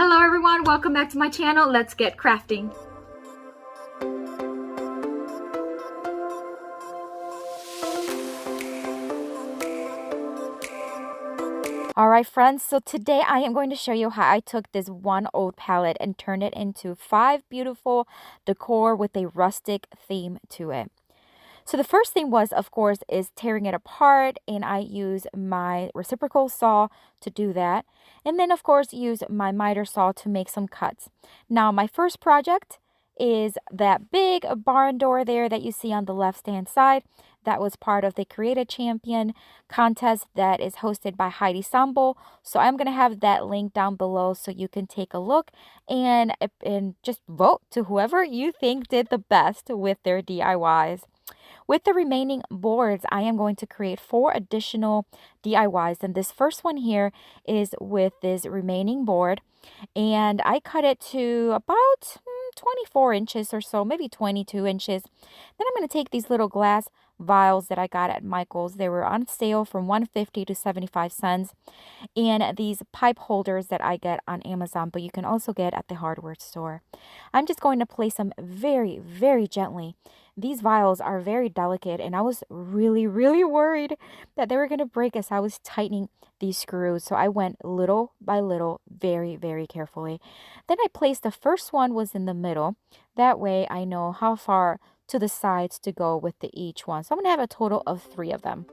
Hello everyone, welcome back to my channel. Let's get crafting. Alright friends, so today I am going to show you how I took this one old palette and turned it into 5 beautiful decor with a rustic theme to it. So the first thing was, of course, is tearing it apart, and I use my reciprocal saw to do that. And then, of course, use my miter saw to make some cuts. Now, my first project is that big barn door there that you see on the left-hand side. That was part of the Create a Champion contest that is hosted by Heidi Sambo. So I'm going to have that link down below so you can take a look and just vote to whoever you think did the best with their DIYs. With the remaining boards, I am going to create 4 additional DIYs. And this first one here is with this remaining board. And I cut it to about 24 inches or so, maybe 22 inches. Then I'm going to take these little glass vials that I got at Michael's. They were on sale from $1.50 to 75 cents. And these pipe holders that I get on Amazon, but you can also get at the hardware store. I'm just going to place them very, very gently. These vials are very delicate, and I was really, really worried that they were going to break as I was tightening these screws. So I went little by little, very, very carefully. Then I placed the first one was in the middle. That way I know how far to the sides to go with each one. So I'm going to have a total of 3 of them.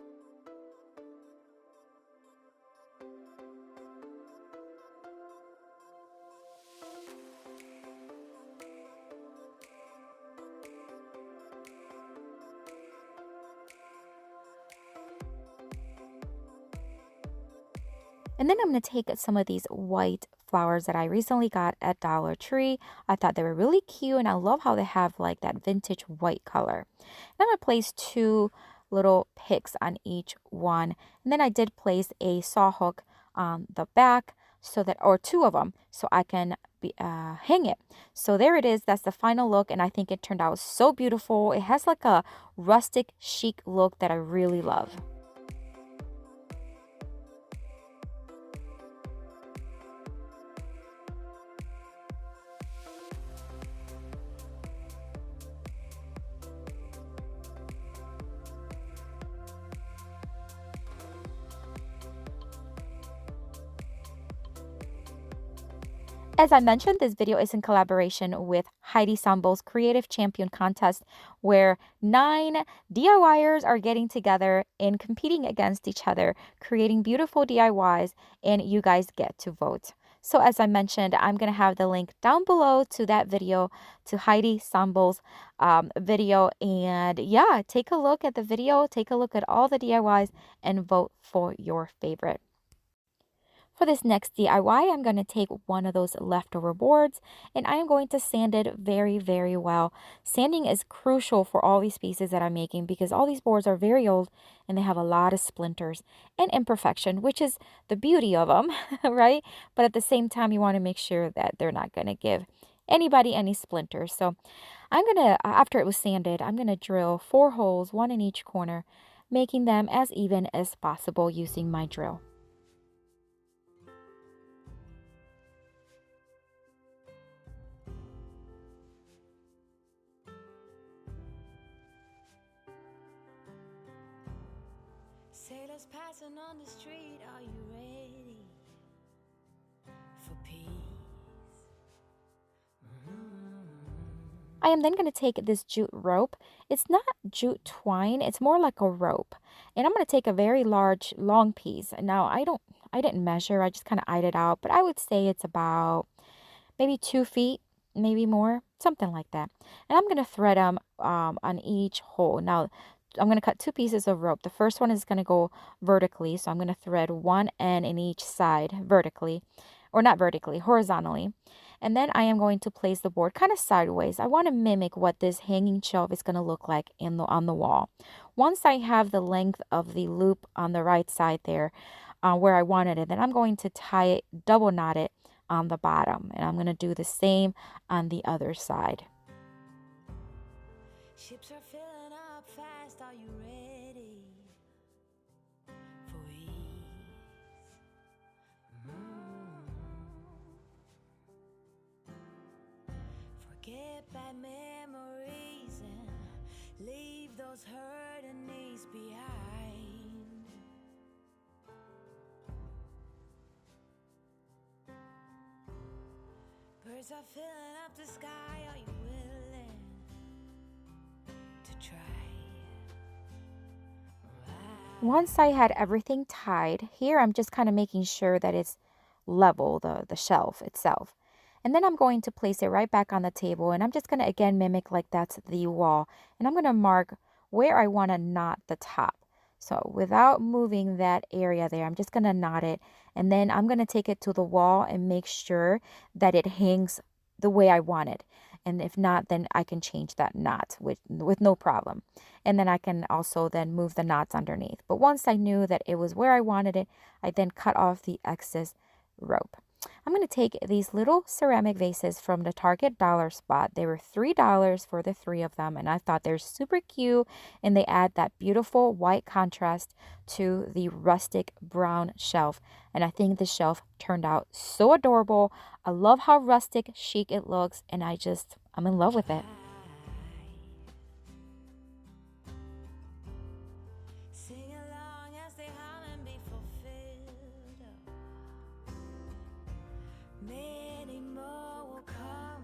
And then I'm going to take some of these white flowers that I recently got at Dollar Tree. I thought they were really cute, and I love how they have like that vintage white color. And I'm going to place 2 little picks on each one. And then I did place a saw hook on the back so that, or 2 of them, so I can hang it. So there it is. That's the final look, and I think it turned out so beautiful. It has like a rustic chic look that I really love. As I mentioned, this video is in collaboration with Heidi Sambo's Creative Champion Contest, where 9 DIYers are getting together and competing against each other, creating beautiful DIYs, and you guys get to vote. So as I mentioned, I'm going to have the link down below to that video, to Heidi Sambo's video. And yeah, take a look at the video, take a look at all the DIYs, and vote for your favorite. For this next DIY, I'm going to take one of those leftover boards, and I am going to sand it very, very well. Sanding is crucial for all these pieces that I'm making because all these boards are very old and they have a lot of splinters and imperfection, which is the beauty of them, right? But at the same time, you want to make sure that they're not going to give anybody any splinters. So I'm going to, after it was sanded, I'm going to drill 4 holes, 1 in each corner, making them as even as possible using my drill. Sailors passing on the street, are you ready for peace? I am then going to take this jute rope. It's not jute twine, it's more like a rope. And I'm going to take a very large, long piece. Now, I didn't measure, I just kind of eyed it out, but I would say it's about maybe 2 feet, maybe more, something like that. And I'm going to thread them on each hole. Now, I'm going to cut 2 pieces of rope. The first one is going to go vertically, so I'm going to thread 1 end in each side vertically, or not vertically, horizontally. And then I am going to place the board kind of sideways. I want to mimic what this hanging shelf is going to look like on the wall. Once I have the length of the loop on the right side there, where I wanted it, then I'm going to tie it, double knot it on the bottom. And I'm going to do the same on the other side. Ships are filling up fast, are you ready for ease? those hurting knees behind. Birds are filling up the sky. Are you willing to try? Once I had everything tied, here I'm just kind of making sure that it's level, the shelf itself. And then I'm going to place it right back on the table, and I'm just going to again mimic like that's the wall. And I'm going to mark where I want to knot the top. So without moving that area there, I'm just going to knot it. And then I'm going to take it to the wall and make sure that it hangs the way I want it. And if not, then I can change that knot with no problem. And then I can also then move the knots underneath. But once I knew that it was where I wanted it, I then cut off the excess rope. I'm going to take these little ceramic vases from the Target dollar spot. They were $3 for the 3 of them, and I thought they're super cute, and they add that beautiful white contrast to the rustic brown shelf. And I think the shelf turned out so adorable. I love how rustic chic it looks, and I'm in love with it. Sing along as they hum and be fulfilled. Many more will come,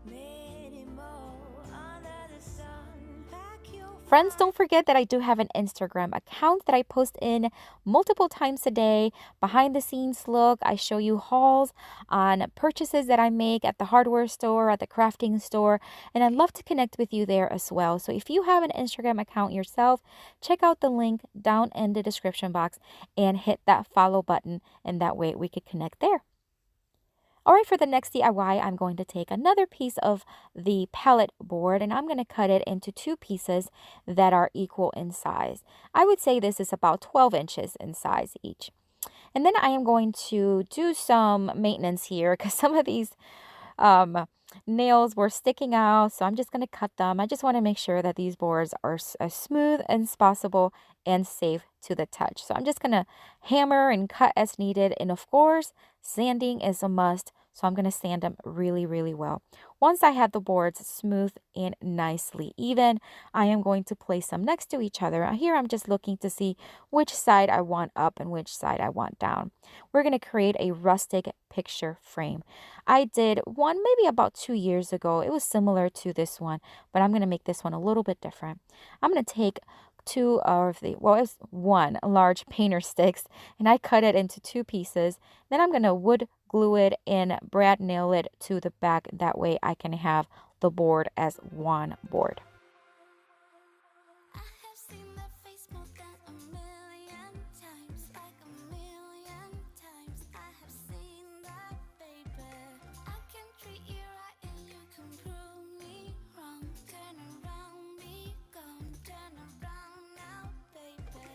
many more under the sun. Pack your Friends, don't forget that I do have an Instagram account that I post in multiple times a day. Behind the scenes look, I show you hauls on purchases that I make at the hardware store, at the crafting store, and I'd love to connect with you there as well. So if you have an Instagram account yourself, check out the link down in the description box and hit that follow button, and that way we could connect there. All right, for the next DIY, I'm going to take another piece of the pallet board, and I'm going to cut it into 2 pieces that are equal in size. I would say this is about 12 inches in size each. And then I am going to do some maintenance here because some of these nails were sticking out, so I'm just going to cut them. I just want to make sure that these boards are as smooth as possible and safe to the touch. So I'm just going to hammer and cut as needed, and of course, sanding is a must, so I'm going to sand them really, really well. Once I have the boards smooth and nicely even, I am going to place them next to each other. Here I'm just looking to see which side I want up and which side I want down. We're going to create a rustic picture frame. I did one maybe about 2 years ago. It was similar to this one, but I'm going to make this one a little bit different. I'm going to take it's one large painter sticks, and I cut it into 2 pieces. Then I'm going to wood glue it and brad nail it to the back. That way I can have the board as one board. I have seen that face more than a million times, like a million times. I have seen that, baby. I can treat you right and you can prove me wrong. Turn around, be gone. Turn around now, baby.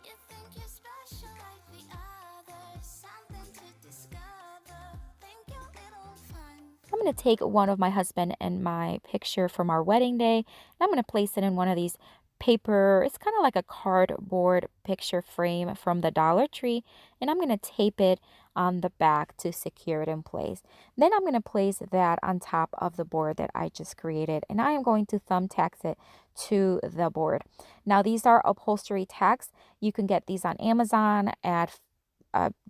You think you're special like the others, something to discover. Think you're little fun. I'm going to take one of my husband and my picture from our wedding day, and I'm going to place it in one of these paper, it's kind of like a cardboard picture frame from the Dollar Tree, and I'm going to tape it on the back to secure it in place. Then I'm going to place that on top of the board that I just created, and I am going to thumbtack it to the board. Now these are upholstery tacks. You can get these on Amazon, at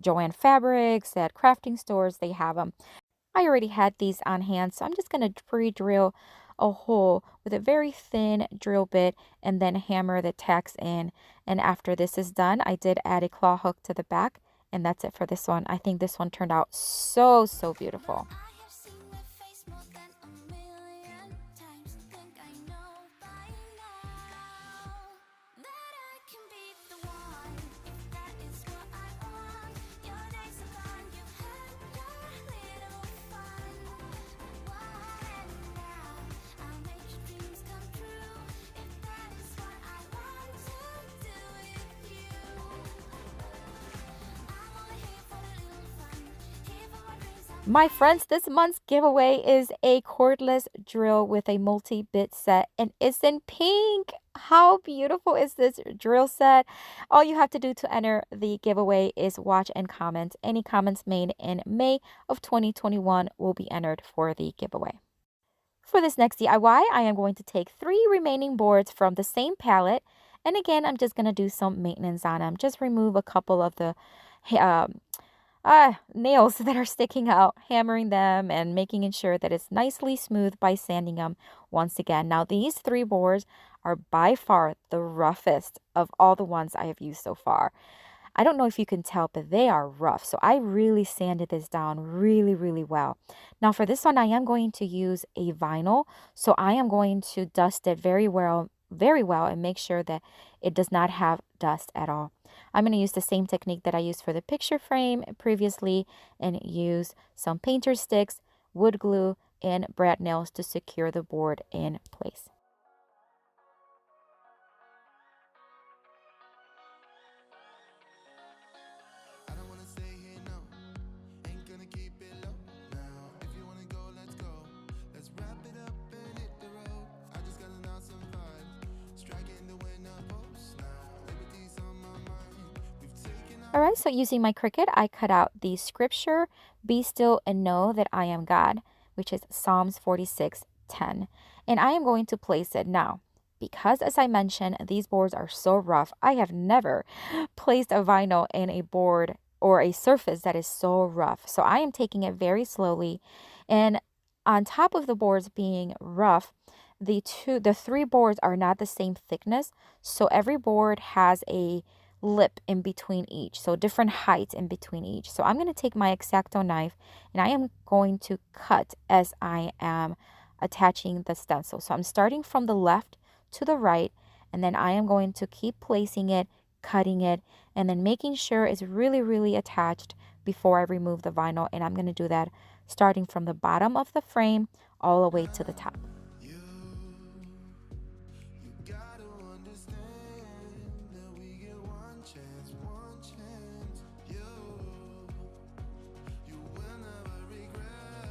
Joann Fabrics, at crafting stores. They have them. I already had these on hand, so I'm just going to pre-drill a hole with a very thin drill bit and then hammer the tacks in. And after this is done, I did add a claw hook to the back, and that's it for this one. I think this one turned out so, so beautiful. I have seen that face more than a million times. Think I know by now that I can be the one, if that is what I want. Your days are gone, you had your little fun. What now? I'll make your dreams come true, if that is what I want to do with you. I'm only here for a little fun, here for my dreams. My friends, this month's giveaway is a cordless drill with a multi-bit set, and it's in pink. How beautiful is this drill set? All you have to do to enter the giveaway is watch and comment. Any comments made in May of 2021 will be entered for the giveaway. For this next DIY, I am going to take 3 remaining boards from the same palette. And again, I'm just going to do some maintenance on them. Just remove a couple of the nails that are sticking out, hammering them and making sure that it's nicely smooth by sanding them once again. Now, these 3 boards are by far the roughest of all the ones I have used so far. I don't know if you can tell, but they are rough. So I really sanded this down really, really well. Now for this one, I am going to use a vinyl. So I am going to dust it very well, and make sure that it does not have dust at all. I'm going to use the same technique that I used for the picture frame previously and use some painter sticks, wood glue, and brad nails to secure the board in place. I don't wanna stay here, no. Ain't gonna keep it low now. If you wanna go, let's go. Let's wrap it up and hit the road. I just got an awesome vibe. Striking the winner post now. Liberty's on my mind. We've taken All right, so using my Cricut, I cut out the scripture, "Be still and know that I am God," which is Psalms 46:10. And I am going to place it now. Because as I mentioned, these boards are so rough, I have never placed a vinyl in a board or a surface that is so rough. So I am taking it very slowly. And on top of the boards being rough, the 3 boards are not the same thickness. So every board has a lip in between each, so different heights in between each. So I'm going to take my X-Acto knife and I am going to cut as I am attaching the stencil. So I'm starting from the left to the right, and then I am going to keep placing it, cutting it, and then making sure it's really, really attached before I remove the vinyl. And I'm going to do that starting from the bottom of the frame all the way to the top. you. You gotta understand that we get one chance, one chance. You will never regret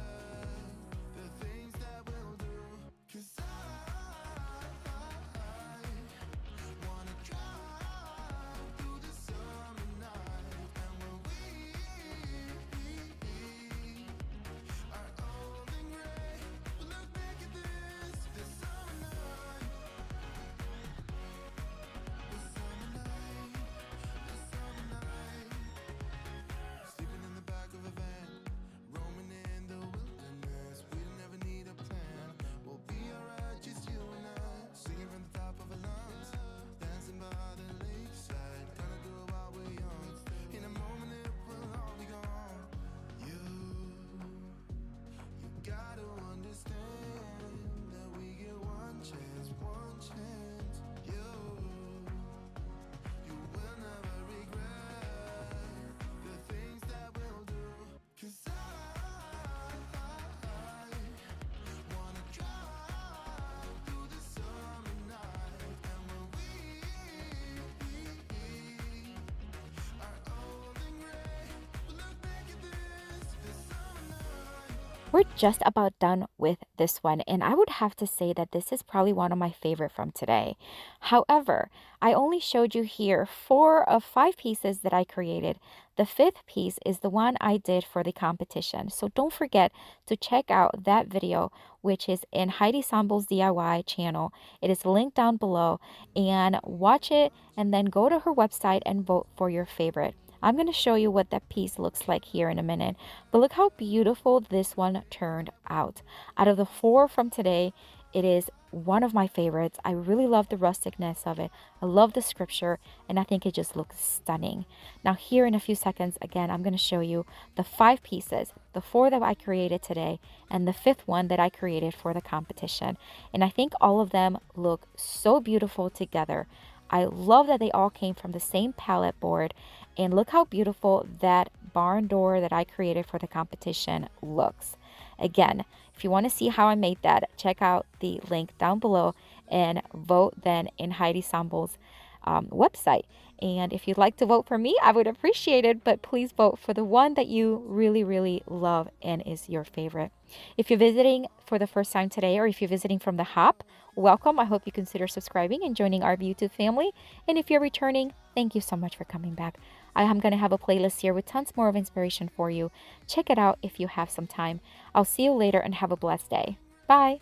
the things that we'll do. 'Cause I wanna drive through the summer night. And when we are old and gray, we'll look back at this summer night. The summer night, the summer night. Sleeping in the back of a van, roaming in the wilderness. We don't ever need a plan. We'll be alright, just you and I. Singing from the top of our lungs, dancing by the lakeside. Gonna do it while we're young. In a moment it will all be gone. You gotta understand that we get one chance, one chance. You will never regret the things that we'll do. 'Cause I wanna drive through the summer night. And when we are old and gray, we'll look back at this summer night. We're just about done with this one, and I would have to say that this is probably one of my favorite from today. However, I only showed you here 4 of 5 pieces that I created. The 5th piece is the one I did for the competition. So don't forget to check out that video, which is in Heidi Sambel's DIY channel. It is linked down below, and watch it and then go to her website and vote for your favorite. I'm going to show you what that piece looks like here in a minute. But look how beautiful this one turned out. Out of the 4 from today, it is one of my favorites. I really love the rusticness of it. I love the scripture, and I think it just looks stunning. Now here in a few seconds, again, I'm going to show you the 5 pieces, the 4 that I created today, and the 5th one that I created for the competition. And I think all of them look so beautiful together. I love that they all came from the same palette board, and look how beautiful that barn door that I created for the competition looks. Again, if you want to see how I made that, check out the link down below and vote then in Heidi Sambel's website. And if you'd like to vote for me, I would appreciate it, but please vote for the one that you really, really love and is your favorite. If you're visiting for the first time today, or if you're visiting from the Hop, welcome. I hope you consider subscribing and joining our YouTube family. And if you're returning, thank you so much for coming back. I am going to have a playlist here with tons more of inspiration for you. Check it out if you have some time. I'll see you later and have a blessed day. Bye.